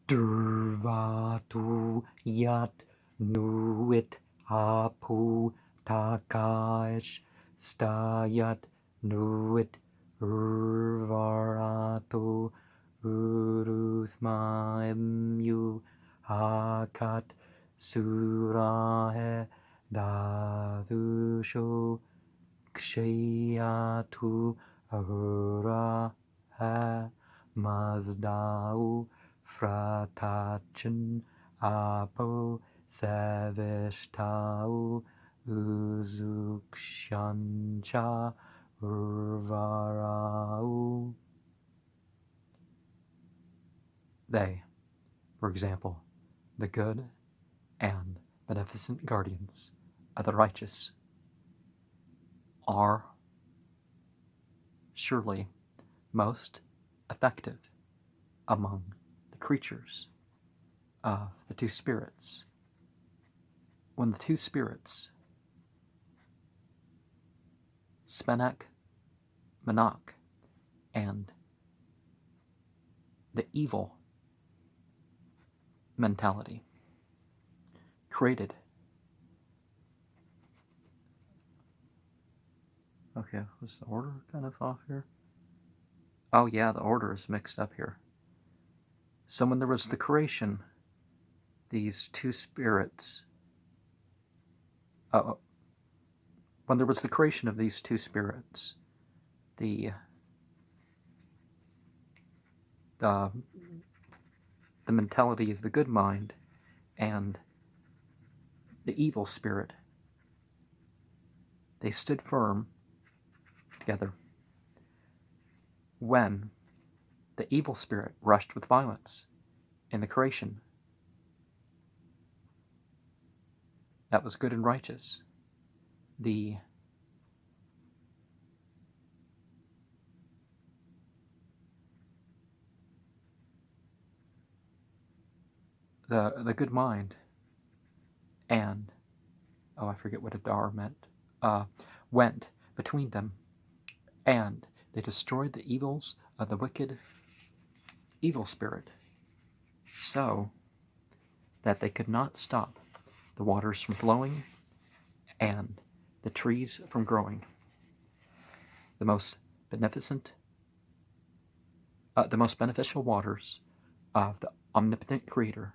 Durvatu yat nuit apu takash stayat nuit urvaratu uruthmaimyu hakat surahe dadusho kshayatu ahura mazdau fratachin apo savishtau uzukshancha urvarau. They, for example, the good and beneficent guardians of the righteous, are surely most effective among the creatures of the two spirits. When the two spirits, Spenek, Manak, and the evil mentality, created. Okay, was the order kind of off here? Oh yeah, the order is mixed up here. So when there was the creation, these two spirits, when there was the creation of these two spirits, the mentality of the good mind and the evil spirit, they stood firm together. When the evil spirit rushed with violence in the creation that was good and righteous, the good mind and, I forget what Adar meant, went between them, and they destroyed the evils of the wicked evil spirit, so that they could not stop the waters from flowing and the trees from growing. The most beneficial waters of the omnipotent Creator,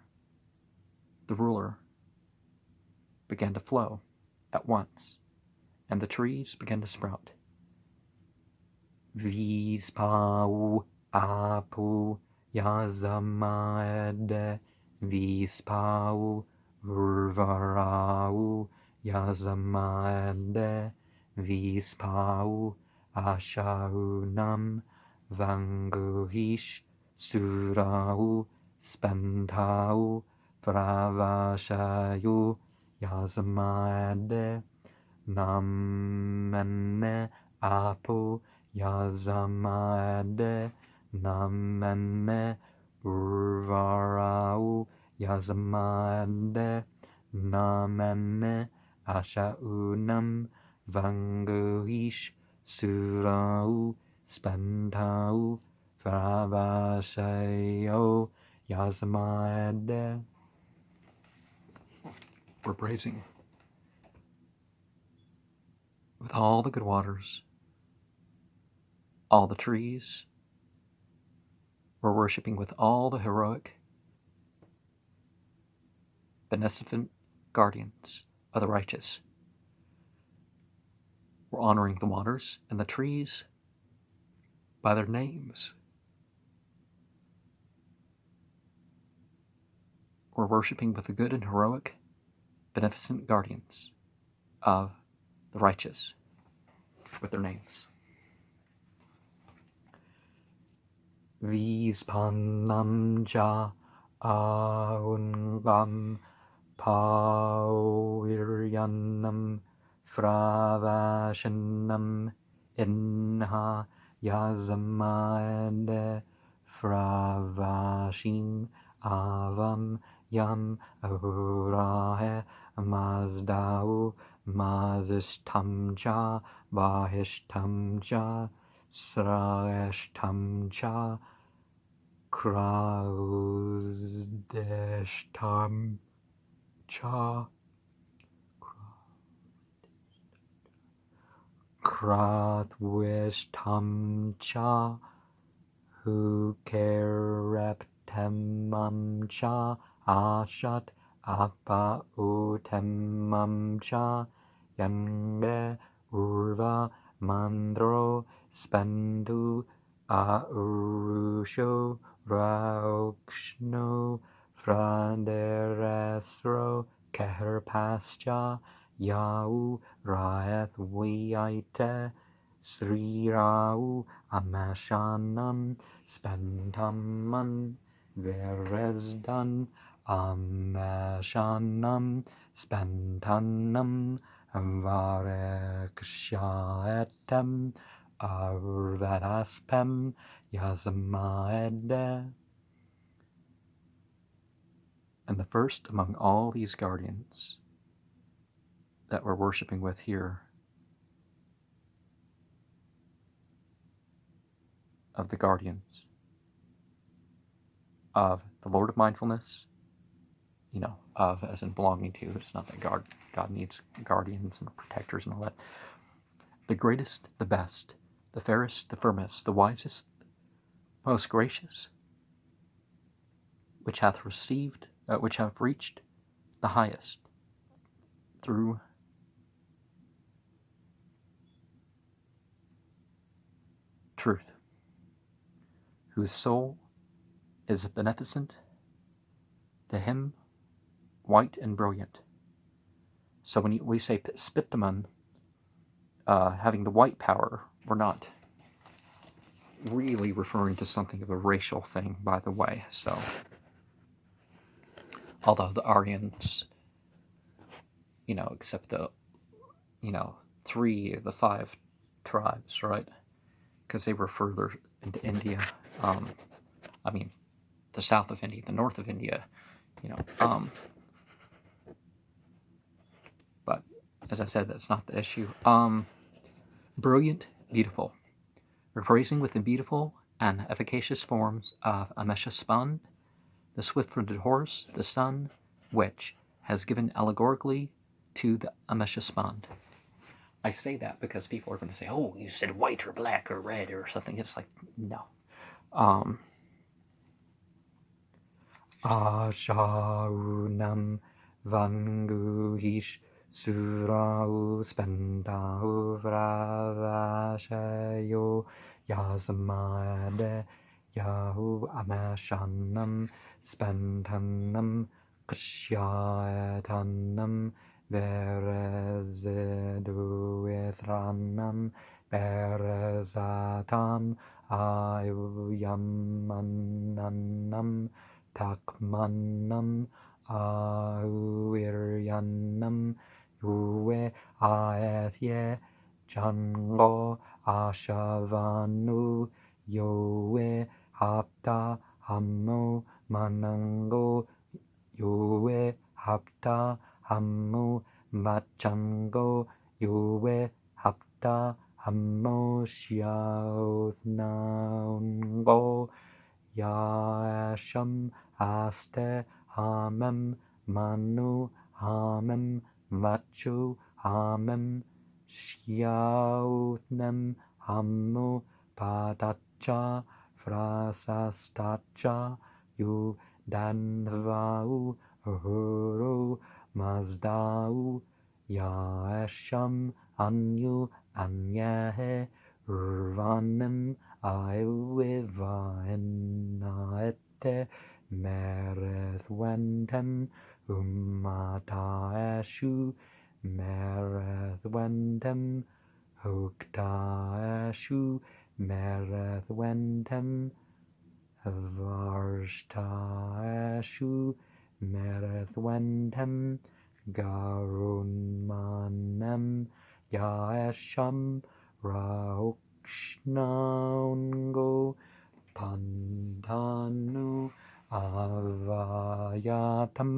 the ruler, began to flow at once, and the trees began to sprout. Vispau apu yazamad, vispau urvarau yazamad, vispau ashaunam vanguhish surau spantau pravashayu yazamad, namane apu yazamad, namane urvarau yazamad, namane ashaunam vanguhish surau spantau pravashayo yazamad. We're praising with all the good waters, all the trees. We're worshiping with all the heroic, beneficent guardians of the righteous. We're honoring the waters and the trees by their names. We're worshiping with the good and heroic, beneficent guardians of the righteous with their names. Vispanam ja aungam pauiryanam fravashanam inha yazamade fravashim avam yam ahurahe mazdau mazishtamcha bahishtamcha srashtamcha krauzdahu Deshtam cha Krathwishtam cha Hukereptemam cha Ashat Akpa Utemam cha Yange Urva Mandro Spendu Aurusho Raukshno Fraderesro Keherpascha Yau Raeth Viite Sri Rau Amashanam Spentamman Veresdan Amashanam Spentanam Varekshaetem Arvadaspem Yazamaede. And the first among all these guardians that we're worshiping with here of the guardians of the Lord of Mindfulness, of as in belonging to. It's not that God needs guardians and protectors and all that. The greatest, the best, the fairest, the firmest, the wisest, most gracious, which hath reached the highest through truth, whose soul is beneficent, to him white and brilliant. So when we say Spitaman, having the white power, we're not really referring to something of a racial thing, by the way. So, although the Aryans, except the, 3 of the 5 tribes, right? Because they were further into India. The south of India, the north of India, But as I said, that's not the issue. Brilliant, beautiful. Rephrasing with the beautiful and efficacious forms of Ameshaspan, the swift-footed horse, the sun, which has given allegorically to the Ameshaspan. I say that because people are going to say, oh, you said white or black or red or something. It's like, no. Ashaunam vanguhish surau spendau vravashayo yasamade yahu amashanam spentanam kshyatanam vereziduethranam verezatam ayuyamananam takmanam auiryanam yuwe aethye jango ashavanu yowe hapta hammo manango yowe hapta hammo machango yowe hapta hammo shiautnaungo Yasham aste hamem manu hamem machu hamem shiautnem hammu padacha frasastacha yu danvau huru mazdau yasham anyu anyahe urvanem Aivivainaete merethwentem umataeshu merethwentem huktaeshu merethwentem varshtaeshu merethwentem garunmanem yaesham rauk Shnaungo Pantanu Avayatam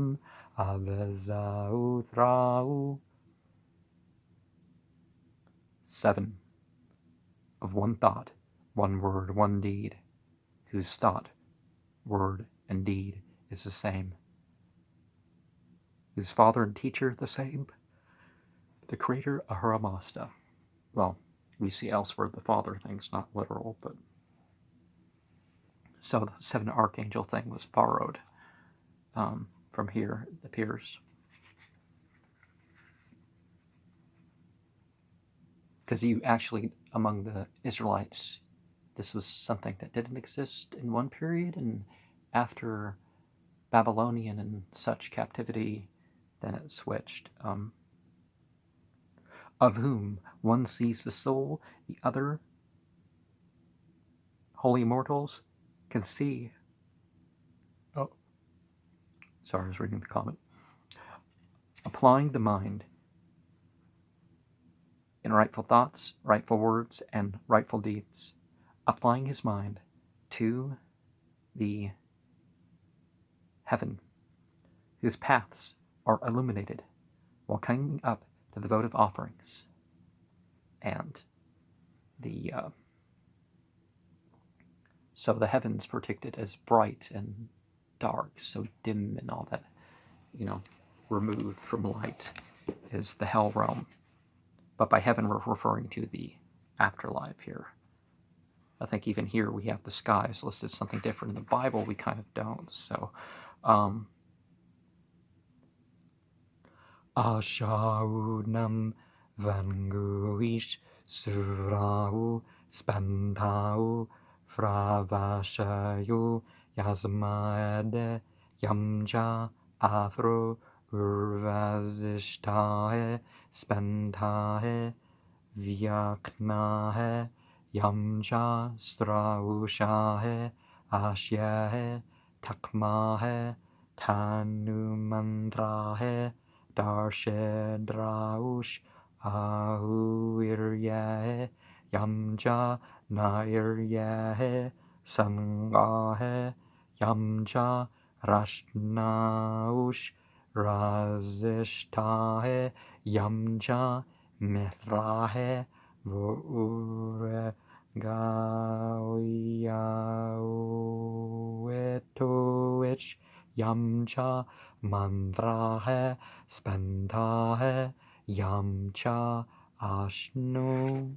Avazautrau. 7. Of one thought, one word, one deed, whose thought, word, and deed is the same, whose father and teacher the same, the creator Ahura Mazda. Well, we see elsewhere the father thing's not literal, but so the 7 archangel thing was borrowed from here, it appears. Because you actually, among the Israelites, this was something that didn't exist in one period, and after Babylonian and such captivity, then it switched. Of whom one sees the soul, the other, holy mortals, can see. Oh, sorry, I was reading the comment. Applying the mind in rightful thoughts, rightful words, and rightful deeds. Applying his mind to the heaven, whose paths are illuminated, while coming up to the votive offerings. And the so the heavens predicted as bright and dark, so dim and all that, removed from light, is the hell realm. But by heaven, we're referring to the afterlife here. I think even here we have the skies listed something different. In the Bible, we kind of don't. So, Ashaunam vanguish surau spantau fravashayu yazmade yamja afro urvazishtahe spantahe vyaknahe yamja straushahe ashyahe takmahe tanumandrahe darshedraush ahuiryahe yamja nairyahe sangahe yamja rashnaush razishtahe yamja mithrahe vure gauyawetovich yamcha mandrahe spandahe yamcha ashnu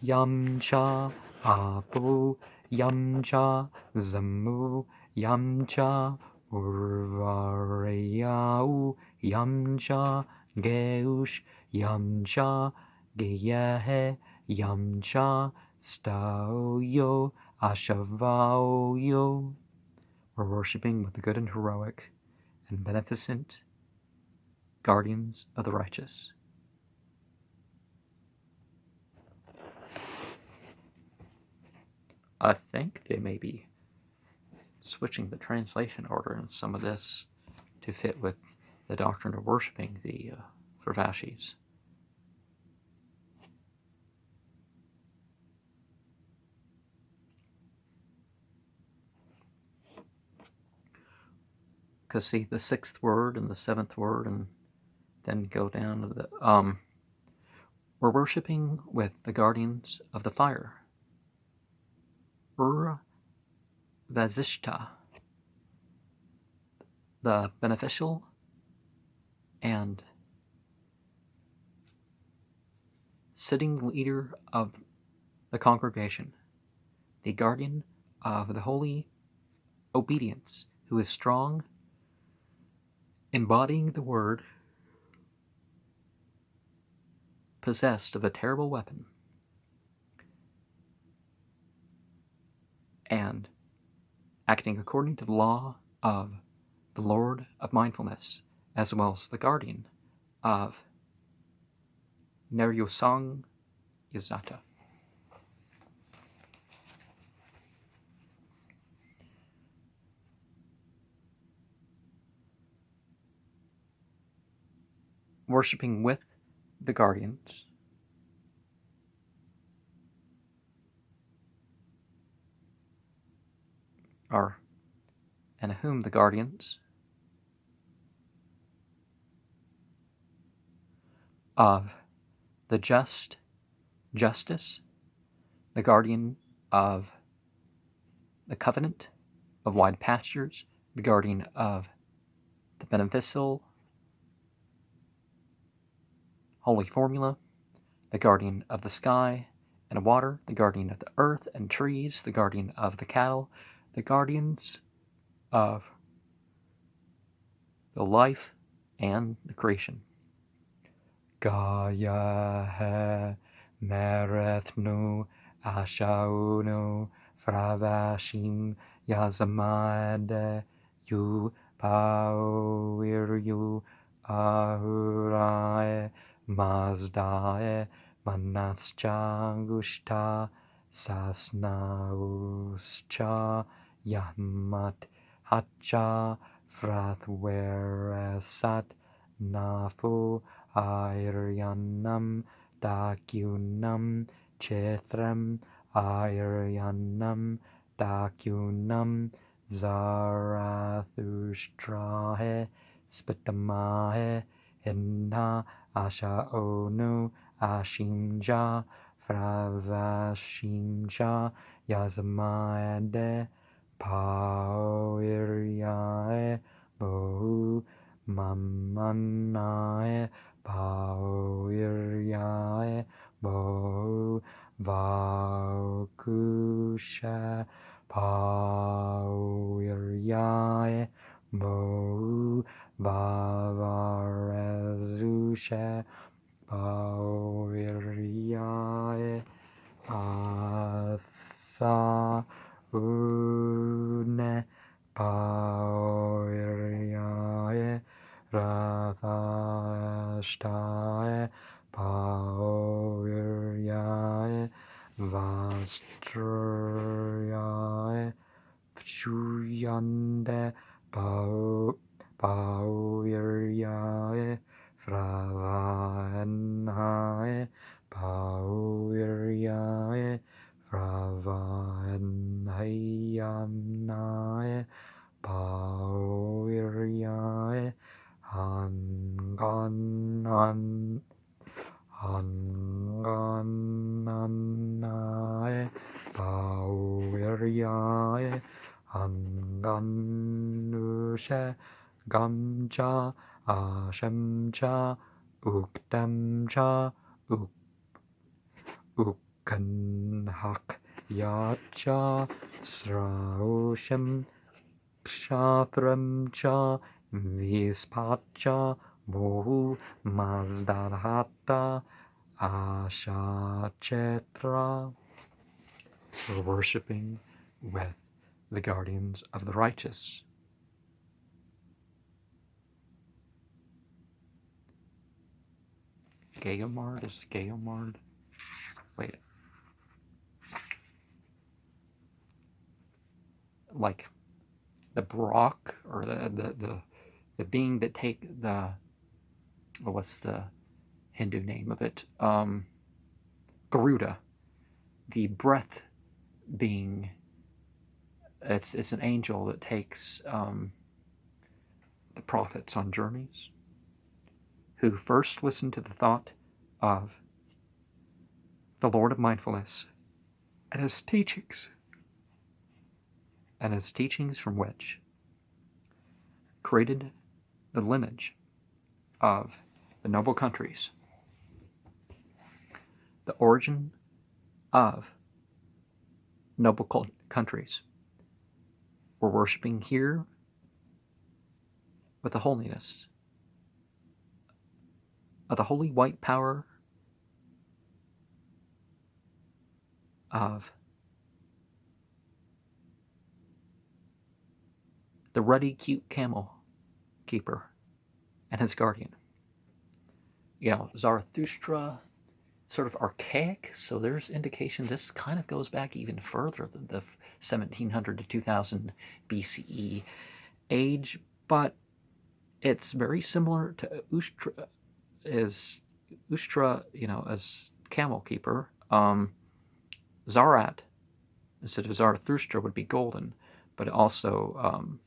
yamcha apu yamcha zamu yamcha urvarayau yamcha geush yamcha geyehe yamcha stauyo ashavaoyo. We're worshipping with the good and heroic and beneficent guardians of the righteous. I think they may be switching the translation order in some of this to fit with the doctrine of worshipping the Farvashis. Because see, the 6th word and the 7th word, and then go down to the we're worshipping with the guardians of the fire. Vazishta, the beneficial and sitting leader of the congregation, the guardian of the holy obedience, who is strong, embodying the word, possessed of a terrible weapon, and acting according to the law of the Lord of mindfulness, as well as the guardian of Neryosang Yazata. Worshipping with the guardians are, and whom the guardians of the justice, the guardian of the covenant, of wide pastures, the guardian of the beneficial holy formula, the guardian of the sky and water, the guardian of the earth and trees, the guardian of the cattle, the guardians of the life and the creation. Gaya he merethnu ashaunu fravashim yazamade yu pawiryu ahurae mazdae manascha gushta sasnauscha yahmat hacha frathweresat nafu Airyanam Dakyunam Chetram Airyanam Dakyunam Zarathushtrahe Spitamahe Hinna Ashaonu Ashimja Fravashimja Yazamade Paoiryae Bohu Mamanae Paoiryae Bohu Vaukusha Paoiryae Bohu Vavarezusha Paoiryae Atha Une Paoiryae Rathashtae Paoiryae Vastryae Pshuyande Paoiryae Fravanhae Paoiryae Fravanhayamnae Paoiryae Hangananae Paoiryae Hanganushe Gamcha Ashemcha Uktamcha Ukanhak Yacha Sraushem Kshatramcha Vispacha Mohu Mazdahata Ashachetra. We're worshipping with the guardians of the righteous. Gayomard is Gayomard. Wait. Like the Brock or the being that take the, what's the Hindu name of it? Garuda. The breath being, it's an angel that takes the prophets on journeys, who first listen to the thought of the Lord of Mindfulness and his teachings, from which created the lineage of the noble countries, the origin of noble countries. We're worshiping here with the holiness of the holy white power of the ruddy, cute camel keeper and his guardian. You know, Zarathustra, sort of archaic, so there's indication this kind of goes back even further than the 1700 to 2000 BCE age, but it's very similar to Ustra, as camel keeper. Zarat, instead of Zarathustra, would be golden, but also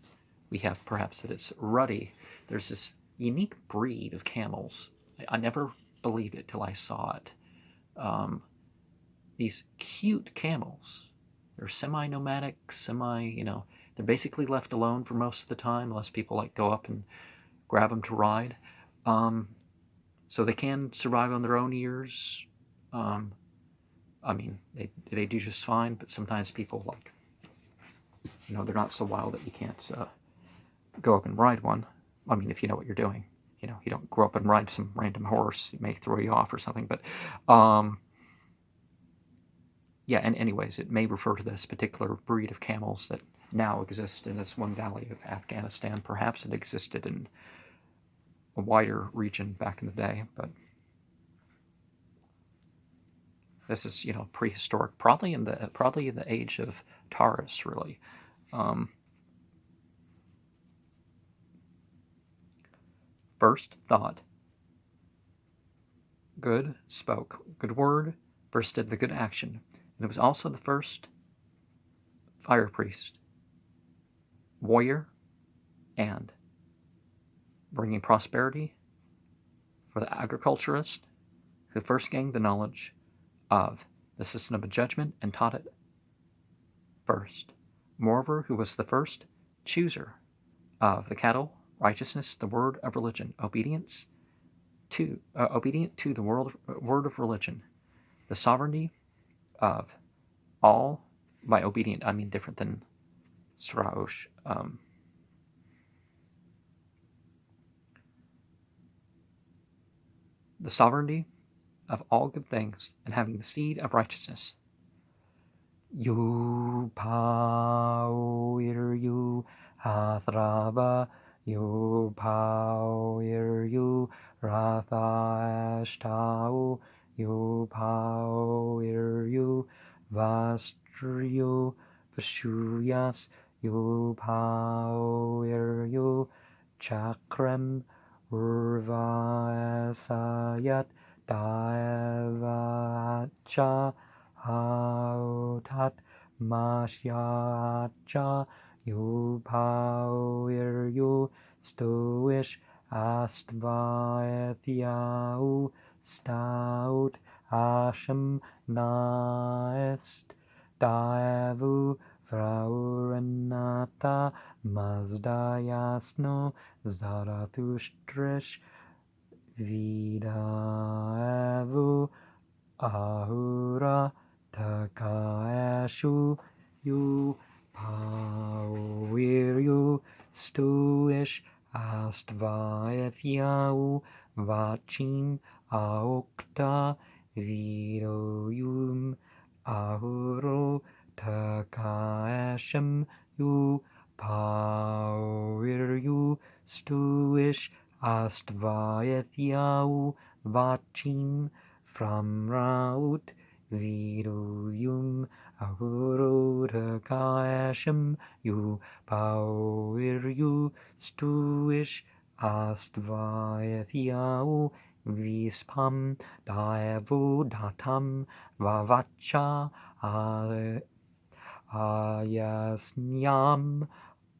we have perhaps that it's ruddy. There's this unique breed of camels. I never believed it till I saw it. These cute camels. They're semi-nomadic, They're basically left alone for most of the time, unless people like go up and grab them to ride. So they can survive on their own ears. I mean, they do just fine, but sometimes people like, you know, they're not so wild that you can't go up and ride one. I mean, if you know what you're doing. You know, you don't go up and ride some random horse. It may throw you off or something. But, yeah, and anyways, it may refer to this particular breed of camels that now exist in this one valley of Afghanistan. Perhaps it existed in a wider region back in the day, but this is, you know, prehistoric, probably in the age of Taurus, really. First thought, good spoke, good word, first did the good action, and it was also the first fire priest, warrior, and bringing prosperity for the agriculturist who first gained the knowledge of the system of judgment and taught it first. Moreover, who was the first chooser of the cattle, righteousness, the word of religion, obedient to the word of religion, the sovereignty of all. By obedient, I mean different than Sraush. The sovereignty of all good things, and having the seed of righteousness. You power you Hathraba, you power you Rathashtau, you power you Vastrio, Vashuyas, you power you Chakram, Urvasayat, Daivacha, Hautat, Mashyacha, you power you Stoish, Astvaethiau, Stout, Hashem, Naest, Davu, Fraurenata, Mazdayasno, Zarathustrish, Vidavu, Ahura, Takaeshu, you power you Stoish, Astvaethiau, Vachim, Aokta, Vidoyum, Ahuro, Takaeshem, you power you Stoish, Astvaethiau, Vachim, from Raut, Vidoyum, Ahuro, Takaeshem, you power you Stoish, Astvaethiau, Vispam, Daevu, Datam, Vavacha, Ayasnyam,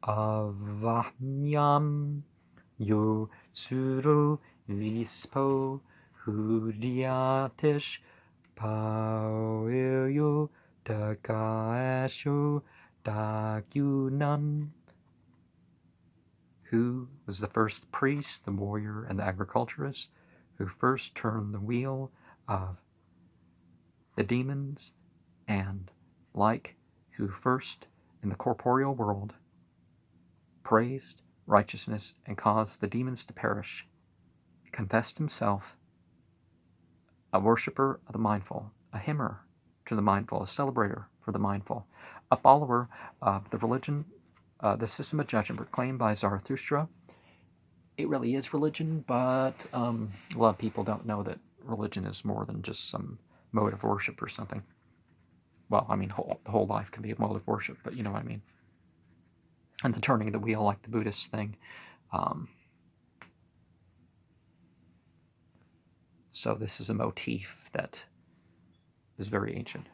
Avahnyam, you Suru, Vispo, Hudiatish, power you Takaeshu, Dagunam. Who was the first priest, the warrior, and the agriculturist who first turned the wheel of the demons, and like who first in the corporeal world praised righteousness and caused the demons to perish, confessed himself a worshipper of the mindful, a hymner to the mindful, a celebrator for the mindful, a follower of the religion, the system of judgment proclaimed by Zarathustra. It really is religion, but a lot of people don't know that religion is more than just some mode of worship or something. Well, I mean, the whole life can be a mode of worship, but you know what I mean. And the turning of the wheel, like the Buddhist thing. So this is a motif that is very ancient.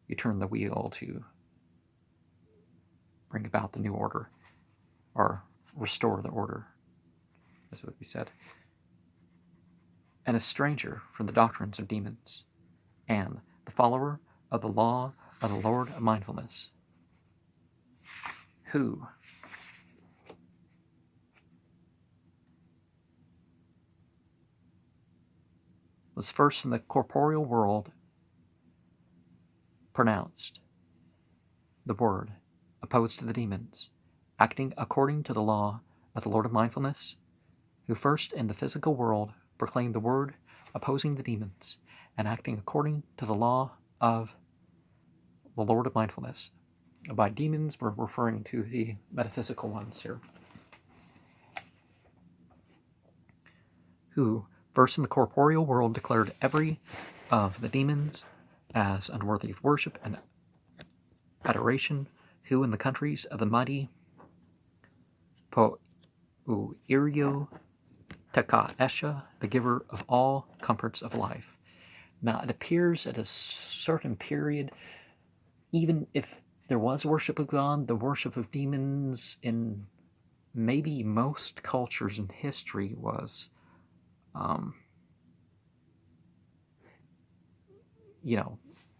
You turn the wheel to bring about the new order, or restore the order, that's what we said. And a stranger from the doctrines of demons, and the follower of the law of the Lord of mindfulness. who was first in the corporeal world pronounced the word opposed to the demons, acting according to the law of the Lord of Mindfulness, who first in the physical world proclaimed the word opposing the demons, and acting according to the law of the Lord of Mindfulness. By demons, we're referring to the metaphysical ones here, who first in the corporeal world declared every of the demons as unworthy of worship and adoration, who in the countries of the mighty Po'uiryo Esha, the giver of all comforts of life. Now, it appears at a certain period, even if there was worship of God, the worship of demons in maybe most cultures in history was,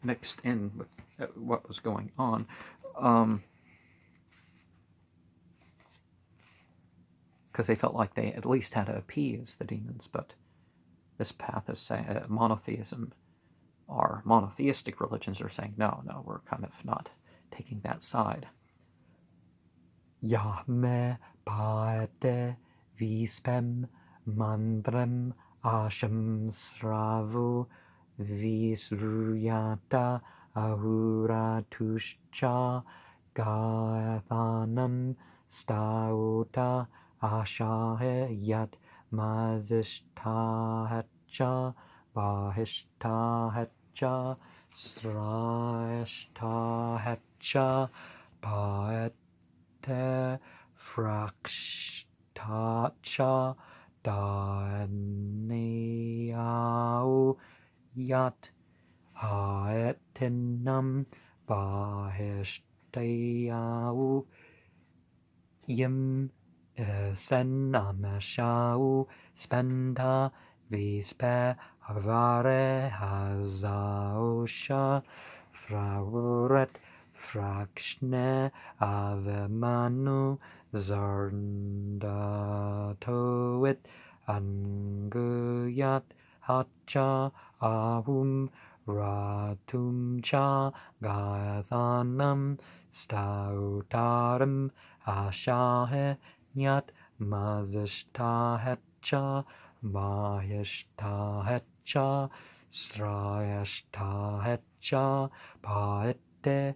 mixed in with what was going on. Because they felt like they at least had to appease the demons, but this path is saying monotheism, or monotheistic religions are saying, no, we're kind of not taking that side. Yahme paete vispem mandrem asham sravu visruyata ahuratuscha gathanam stauta ashahe yat mazishtahacha bahishtahacha srashtahacha paete frakshtacha daniau yat haetinam bahishtaau yim senamashau spenda vispe avare hazaosha frauret frakshne avemanu zardatoit anguyat hacha ahum ratumcha gathanam stautaram ashahe yat mazishtahecha mahishtahecha srayashtahecha paete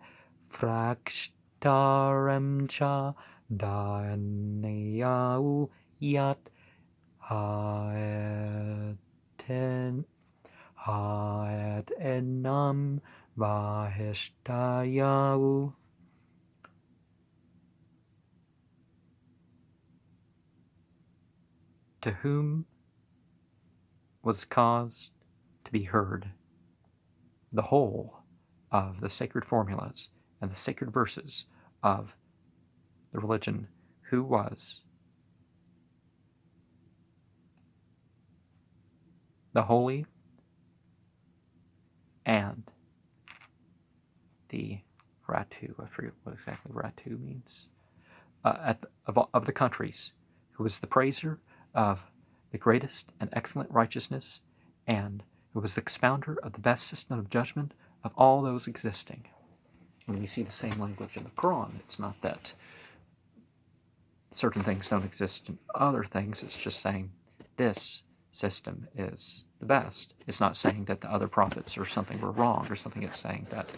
frakshtaremcha danyau yat haetenam bahishtayahu. To whom was caused to be heard the whole of the sacred formulas and the sacred verses of the religion, who was the holy and the Ratu, I forget what exactly Ratu means, of the countries, who was the praiser of the greatest and excellent righteousness, and who was the expounder of the best system of judgment of all those existing. When we see the same language in the Quran, it's not that certain things don't exist in other things, it's just saying this system is the best. It's not saying that the other prophets or something were wrong or something. It's saying that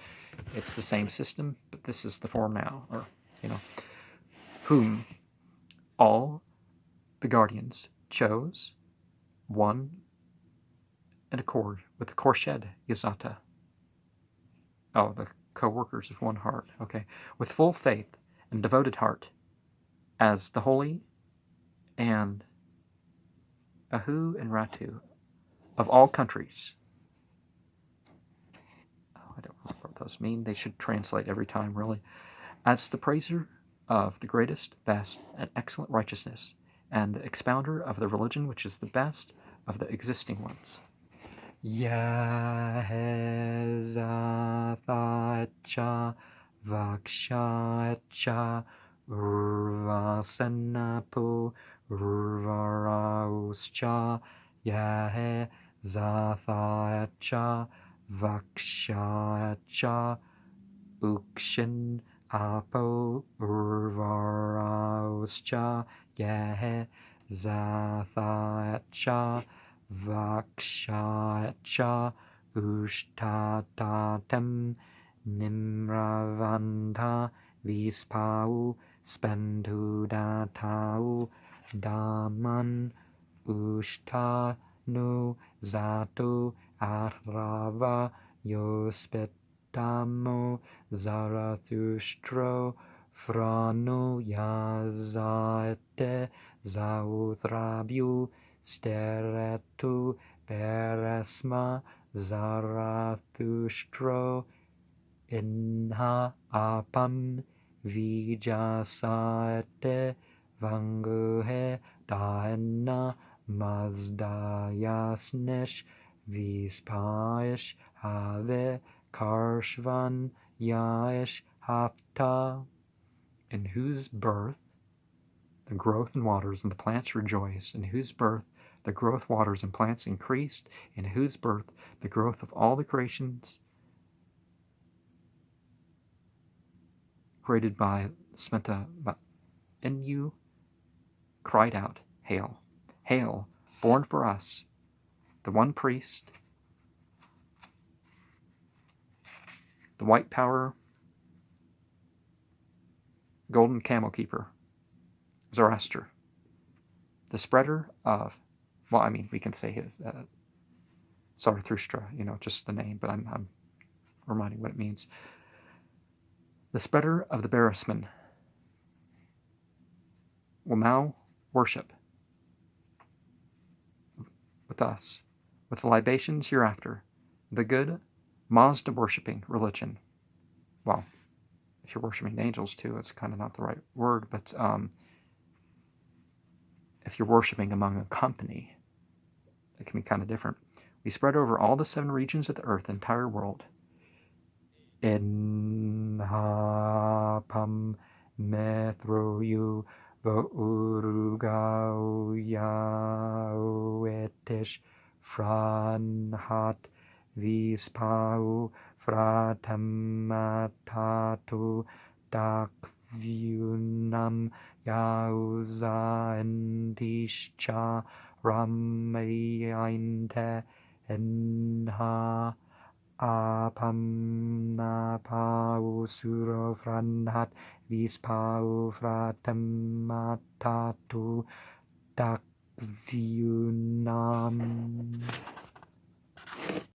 it's the same system, but this is the form now, or, whom all the guardians chose one in accord with the Khordah Avesta. Oh, the co-workers of one heart. Okay. With full faith and devoted heart, as the holy and Ahu and Ratu of all countries. Oh, I don't remember what those mean. They should translate every time, really. As the praiser of the greatest, best, and excellent righteousness, and the expounder of the religion which is the best of the existing ones. Yahezathacha vakshacha Urvasenapo Urvarauscha Yahe Zathayacha Vakshayacha Ukshin Apo Urvarauscha Yahe Zathayacha Vakshayacha Ushtatatem Nimravanta Vispau Spendudatau Daman Ushtanu Zato Arava Yospetamo Zarathustro Franu Yazate Zauthrabiu Steretu Beresma Zarathustro Inha apam vijasate vanguhe daena mazdayasnesh vispaesh have karshvan yaesh hapta, in whose birth the growth and waters and the plants rejoice, in whose birth the growth, waters, and plants increased, in whose birth the growth of all the creations created by Smeta Inu cried out, Hail! Hail! Born for us, the one priest, the white power, golden camel keeper, Zoroaster, the spreader of, well, I mean, we can say his Zarathustra, just the name, but I'm reminding what it means. The spreader of the Beresman will now worship with us, with the libations hereafter, the good Mazda worshipping religion. Well, if you're worshiping angels too, it's kind of not the right word, but if you're worshiping among a company, it can be kind of different. We spread over all the 7 regions of the earth, the entire world. In hapam methroyu vourugau yauetish franhat vispau fratamatatu dakvyunam yauzaentischa ramayainte enha apam napau suro franhat vispau fratamatatu dakvyunam